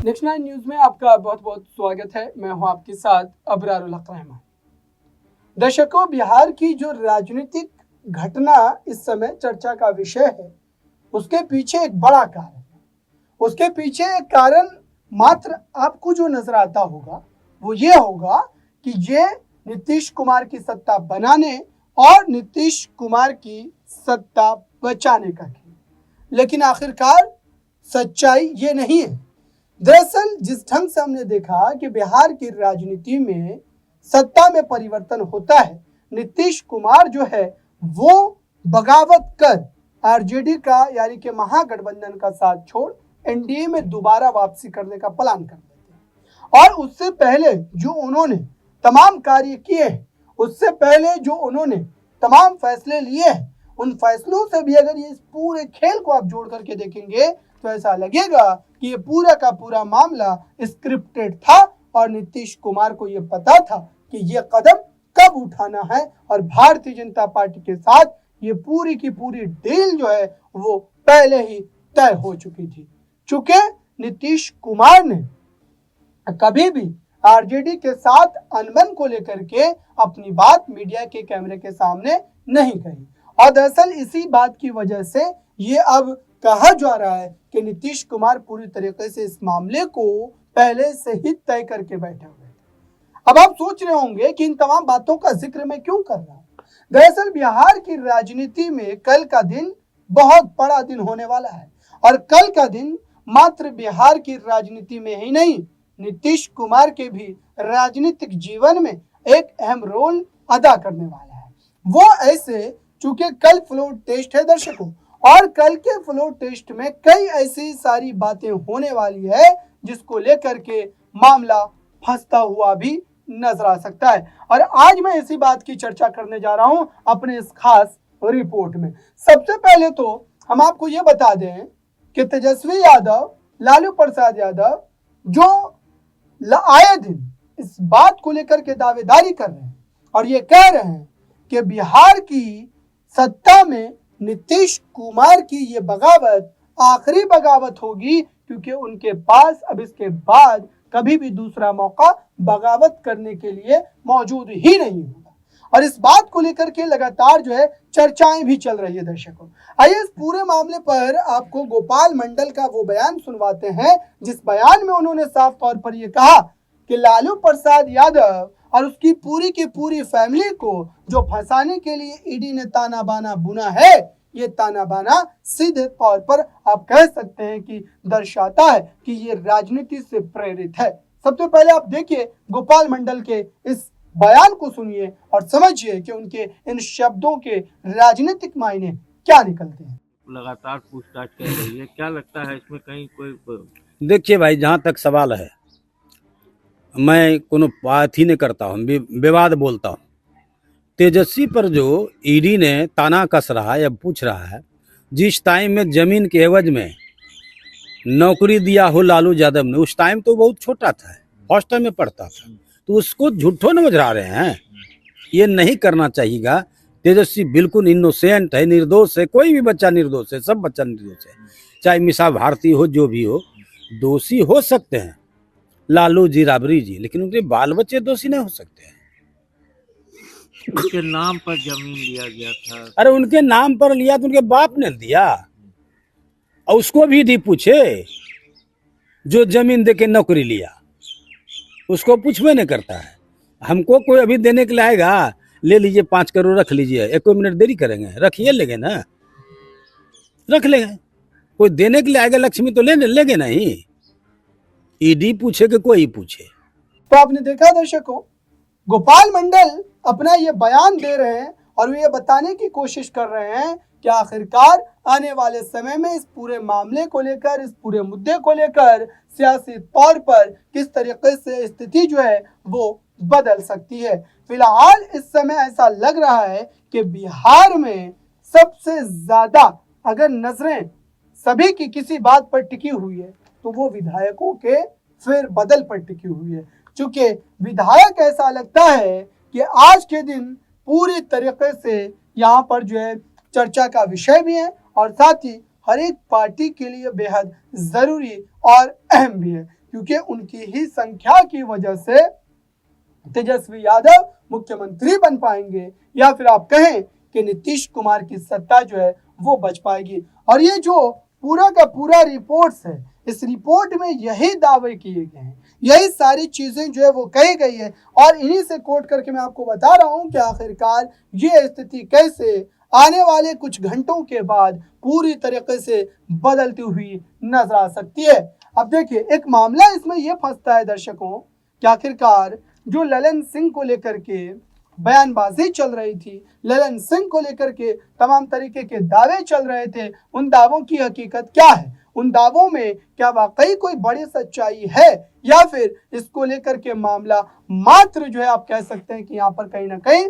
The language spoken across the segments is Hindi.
नेक्स्ट 9 न्यूज में आपका बहुत बहुत स्वागत है। मैं हूं आपके साथ अबरारुल हक रहमान। दर्शकों, बिहार की जो राजनीतिक घटना इस समय चर्चा का विषय है, उसके पीछे एक बड़ा कारण है। उसके पीछे एक कारण मात्र आपको जो नजर आता होगा वो ये होगा कि ये नीतीश कुमार की सत्ता बनाने और नीतीश कुमार की सत्ता बचाने का खेल। लेकिन आखिरकार सच्चाई ये नहीं है। दरअसल जिस ढंग से हमने देखा कि बिहार की राजनीति में सत्ता में परिवर्तन होता है, नीतीश कुमार जो है वो बगावत कर आरजेडी का यानी कि महागठबंधन का साथ छोड़ एनडीए में दोबारा वापसी करने का प्लान कर देते हैं। और उससे पहले जो उन्होंने तमाम कार्य किए हैं, उससे पहले जो उन्होंने तमाम फैसले लिए हैं, उन फैसलों से भी अगर ये इस पूरे खेल को आप जोड़ करके देखेंगे तो ऐसा लगेगा कि ये पूरा का पूरा मामला स्क्रिप्टेड था और नीतीश कुमार को ये पता था कि ये कदम कब उठाना है और भारतीय जनता पार्टी के साथ ये पूरी की पूरी डील जो है वो पहले ही तय हो चुकी थी। चूंकि नीतीश कुमार ने कभी भी आरजेडी के साथ अनबन को लेकर के अपनी बात मीडिया के कैमरे के सामने नहीं कही और दरअसल इसी बात की वजह से ये अब कहा जा रहा है कि नीतीश कुमार पूरी तरीके से इस मामले को पहले से ही तय करके बैठे हुए थे। अब आप सोच रहे होंगे कि इन तमाम बातों का जिक्र मैं क्यों कर रहा हूं। दरअसल बिहार की राजनीति में कल का दिन बहुत बड़ा दिन होने वाला है और कल का दिन मात्र बिहार की राजनीति में ही नहीं, नीतीश कुमार के भी राजनीतिक जीवन में एक अहम रोल अदा करने वाला है। वो ऐसे चूंकि कल फ्लोर टेस्ट है दर्शकों, और कल के फ्लोर टेस्ट में कई ऐसी सारी बातें होने वाली है जिसको लेकर के मामला फंसता हुआ भी नजर आ सकता है। और आज मैं इसी बात की चर्चा करने जा रहा हूं अपने इस खास रिपोर्ट में। सबसे पहले तो हम आपको ये बता दें कि तेजस्वी यादव, लालू प्रसाद यादव जो आए दिन इस बात को लेकर के दावेदारी कर रहे हैं और ये कह रहे हैं कि बिहार की सत्ता में नीतीश कुमार की ये बगावत आखिरी बगावत होगी, क्योंकि उनके पास अब इसके बाद कभी भी दूसरा मौका बगावत करने के लिए मौजूद ही नहीं होगा। और इस बात को लेकर के लगातार जो है चर्चाएं भी चल रही है दर्शकों। आइए इस पूरे मामले पर आपको गोपाल मंडल का वो बयान सुनवाते हैं जिस बयान में उन्होंने साफ तौर पर यह कहा कि लालू प्रसाद यादव और उसकी पूरी की पूरी फैमिली को जो फंसाने के लिए ईडी ने ताना बाना बुना है, ये ताना बाना सीधे तौर पर आप कह सकते हैं कि दर्शाता है कि ये राजनीति से प्रेरित है। सबसे पहले आप देखिए गोपाल मंडल के इस बयान को सुनिए और समझिए कि उनके इन शब्दों के राजनीतिक मायने क्या निकलते हैं। लगातार पूछताछ कर रही है, क्या लगता है इसमें कहीं कोई? देखिए भाई, जहाँ तक सवाल है, मैं कोनो बात ही नहीं करता हूँ, विवाद बोलता हूँ। तेजस्वी पर जो ईडी ने ताना कस रहा है या पूछ रहा है, जिस टाइम में जमीन के एवज में नौकरी दिया हो लालू यादव ने, उस टाइम तो बहुत छोटा था, फर्स्ट टाइम में पढ़ता था, तो उसको झूठो न बजा रहे हैं। ये नहीं करना चाहिएगा। तेजस्वी बिल्कुल इनोसेंट है, निर्दोष है। कोई भी बच्चा निर्दोष है, सब बच्चा निर्दोष है, चाहे मिसा भारती हो, जो भी हो। दोषी हो सकते हैं लालू जी, राबड़ी जी, लेकिन उनके बाल बच्चे दोषी नहीं हो सकते हैं। उनके नाम पर जमीन लिया गया था। अरे उनके नाम पर लिया तो उनके बाप ने दिया, और उसको भी दी पूछे जो जमीन देके नौकरी लिया, उसको पूछवे नहीं करता है। हमको कोई अभी देने के लिए आएगा, ले लीजिए 5 करोड़ रख लीजिए, 1 मिनट देरी करेंगे, रखिए, लेंगे ना, रख लेंगे। कोई देने के लिए आएगा लक्ष्मी तो लेंगे नहीं। ईडी पूछे कि कोई पूछे। तो आपने देखा दर्शकों, गोपाल मंडल अपना ये बयान दे रहे हैं और वे ये बताने की कोशिश कर रहे हैं कि आखिरकार आने वाले समय में इस पूरे मामले को लेकर, इस पूरे मुद्दे को लेकर सियासी तौर पर किस तरीके से स्थिति जो है वो बदल सकती है। फिलहाल इस समय ऐसा लग रहा है कि बिहार में सबसे ज्यादा अगर नजरें सभी की किसी बात पर टिकी हुई है तो वो विधायकों के फिर बदल पर टिकी हुई है। चूंकि विधायक ऐसा लगता है कि आज के दिन पूरी तरीके से यहाँ पर जो है चर्चा का विषय भी है और साथ ही हर एक पार्टी के लिए बेहद जरूरी और अहम भी है। क्योंकि उनकी ही संख्या की वजह से तेजस्वी यादव मुख्यमंत्री बन पाएंगे, या फिर आप कहें कि नीतीश कुमार की सत्ता जो है वो बच पाएगी। और ये जो पूरा का पूरा रिपोर्ट्स है, इस रिपोर्ट में यही दावे किए गए हैं, यही सारी चीजें जो है वो कही गई है, और इन्हीं से कोट करके मैं आपको बता रहा हूं कि आखिरकार ये स्थिति कैसे आने वाले कुछ घंटों के बाद पूरी तरीके से बदलती हुई नजर आ सकती है। अब देखिए, एक मामला इसमें यह फंसता है दर्शकों कि आखिरकार जो ललन सिंह को लेकर के बयानबाजी चल रही थी, ललन सिंह को लेकर के तमाम तरीके के दावे चल रहे थे, उन दावों की हकीकत क्या है, उन दावों में क्या वाकई कोई बड़ी सच्चाई है, या फिर इसको लेकर के मामला मात्र जो है आप कह सकते हैं कि यहाँ पर कहीं ना कहीं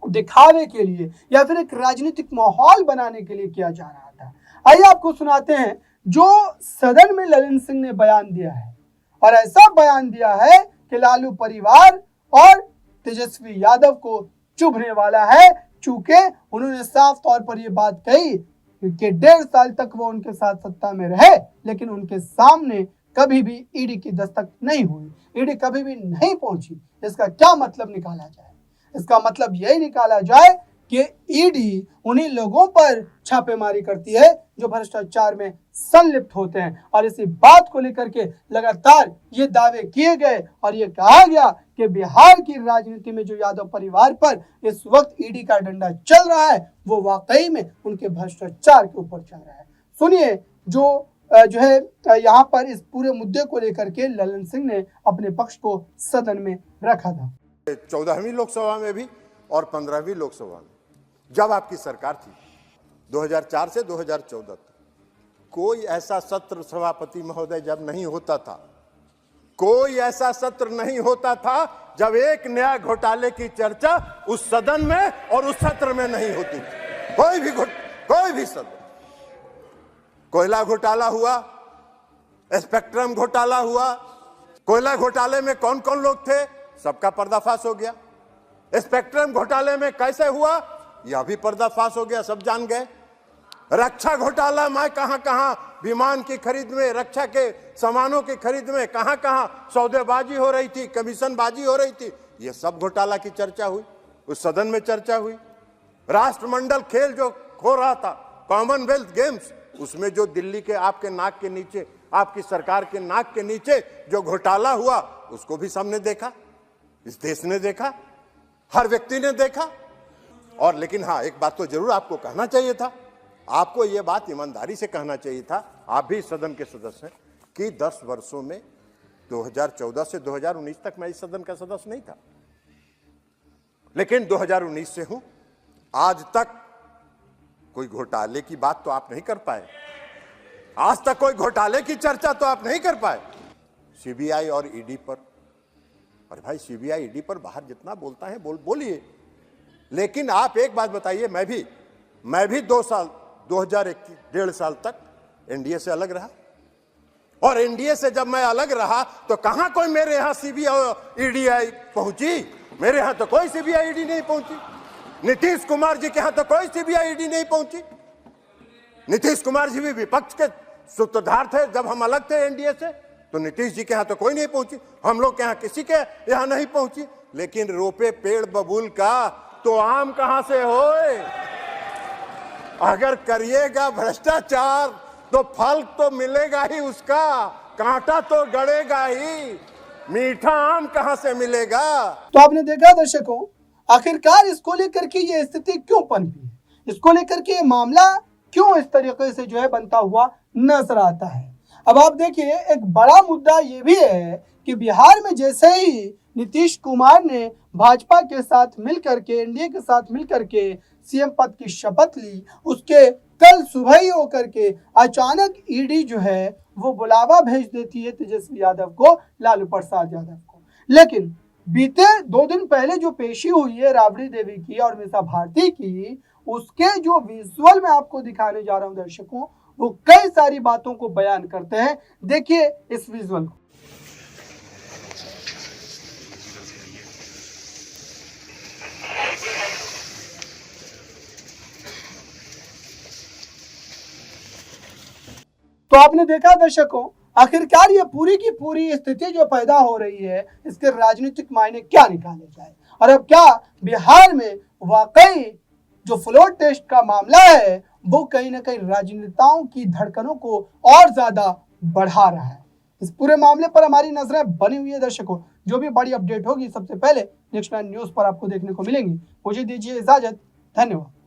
दिखावे के लिए या फिर एक राजनीतिक माहौल बनाने के लिए किया जा रहा था। आइए आपको सुनाते हैं जो सदन में ललन सिंह ने बयान दिया है, और ऐसा बयान दिया है कि लालू परिवार और तेजस्वी यादव को चुभने वाला है, चूंकि उन्होंने साफ तौर पर यह बात कही कि 1.5 साल तक वो उनके साथ सत्ता में रहे, लेकिन उनके सामने कभी भी ईडी की दस्तक नहीं हुई, ईडी कभी भी नहीं पहुंची। इसका क्या मतलब निकाला जाए? इसका मतलब यही निकाला जाए कि ईडी उन्हीं लोगों पर छापेमारी करती है जो भ्रष्टाचार में संलिप्त होते हैं, और इसी बात को लेकर के लगातार ये दावे किए गए और ये कहा गया कि बिहार की राजनीति में जो यादव परिवार पर इस वक्त ईडी का डंडा चल रहा है वो वाकई में उनके भ्रष्टाचार के ऊपर चल रहा है। सुनिए जो है यहाँ पर इस पूरे मुद्दे को लेकर के ललन सिंह ने अपने पक्ष को सदन में रखा था। 14वीं लोकसभा में भी और 15वीं लोकसभा में जब आपकी सरकार थी 2004 से 2014 तक, कोई ऐसा सत्र सभापति महोदय जब नहीं होता था, कोई ऐसा सत्र नहीं होता था जब एक नया घोटाले की चर्चा उस सदन में और उस सत्र में नहीं होती थी। कोई भी सदन, कोयला घोटाला हुआ, स्पेक्ट्रम घोटाला हुआ, कोयला घोटाले में कौन कौन लोग थे सबका पर्दाफाश हो गया। स्पेक्ट्रम घोटाले में कैसे हुआ यह भी पर्दाफाश हो गया, सब जान गए। रक्षा घोटाला में कहां विमान की खरीद में, रक्षा के सामानों की खरीद में कहां सौदेबाजी हो रही थी, कमीशनबाजी हो रही थी, यह सब घोटाला की चर्चा हुई, उस सदन में चर्चा हुई। राष्ट्रमंडल खेल जो हो रहा था, कॉमनवेल्थ गेम्स, उसमें जो दिल्ली के आपके नाक के नीचे, आपकी सरकार के नाक के नीचे जो घोटाला हुआ उसको भी सबने देखा, इस देश ने देखा, हर व्यक्ति ने देखा। और लेकिन हाँ, एक बात तो जरूर आपको कहना चाहिए था, आपको यह बात ईमानदारी से कहना चाहिए था, आप भी सदन के सदस्य हैं, कि 10 वर्षों में 2014 से 2019 तक मैं इस सदन का सदस्य नहीं था, लेकिन 2019 से हूं। आज तक कोई घोटाले की बात तो आप नहीं कर पाए, आज तक कोई घोटाले की चर्चा तो आप नहीं कर पाए। सीबीआई और ईडी पर, अरे भाई सीबीआई ईडी पर बाहर जितना बोलता है बोलिए, लेकिन आप एक बात बताइए, मैं भी 2 साल 1.5 साल तक एनडीए से अलग रहा, और एनडीए से जब मैं अलग रहा तो कहां कोई मेरे यहां सीबीआई ईडी पहुंची? मेरे यहां तो कोई सीबीआई ईडी नहीं पहुंची। नीतीश कुमार जी के यहां तो कोई सीबीआई ईडी नहीं पहुंची। नीतीश कुमार जी भी विपक्ष के सूत्रधार थे जब हम अलग थे एनडीए से, तो नीतीश जी के यहां तो कोई नहीं पहुंची, हम लोग के यहां किसी के यहां नहीं पहुंची। लेकिन रोपे पेड़ बबूल का तो आम कहां से होए? अगर करिएगा भ्रष्टाचार तो फल तो मिलेगा ही उसका, कांटा तो गड़ेगा ही, मीठा आम कहां से मिलेगा? तो आपने देखा दर्शकों, आखिरकार इसको लेकर के ये स्थिति क्यों पनपी है, इसको लेकर के ये मामला क्यों इस तरीके से जो है बनता हुआ नजर आता है। अब आप देखिए, एक बड़ा मुद्दा ये भी है कि बिहार में जैसे ही नीतीश कुमार ने भाजपा के साथ मिलकर के, एनडीए के साथ मिलकर के सीएम पद की शपथ ली, उसके कल सुबह ही होकर के अचानक ईडी जो है वो बुलावा भेज देती है तेजस्वी यादव को, लालू प्रसाद यादव को। लेकिन बीते 2 दिन पहले जो पेशी हुई है राबड़ी देवी की और मीसा भारती की, उसके जो विजुअल मैं आपको दिखाने जा रहा हूं दर्शकों, वो कई सारी बातों को बयान करते हैं। देखिए इस विजुअल को। तो आपने देखा दर्शकों, आखिरकार ये पूरी की पूरी स्थिति जो पैदा हो रही है, इसके राजनीतिक मायने क्या निकाले जाए, और अब क्या बिहार में वाकई जो फ्लोर टेस्ट का मामला है वो कहीं ना कहीं राजनेताओं की धड़कनों को और ज्यादा बढ़ा रहा है। इस पूरे मामले पर हमारी नजरें बनी हुई है दर्शकों। जो भी बड़ी अपडेट होगी सबसे पहले नेक्स्ट 9 न्यूज पर आपको देखने को मिलेंगी। मुझे दीजिए इजाजत, धन्यवाद।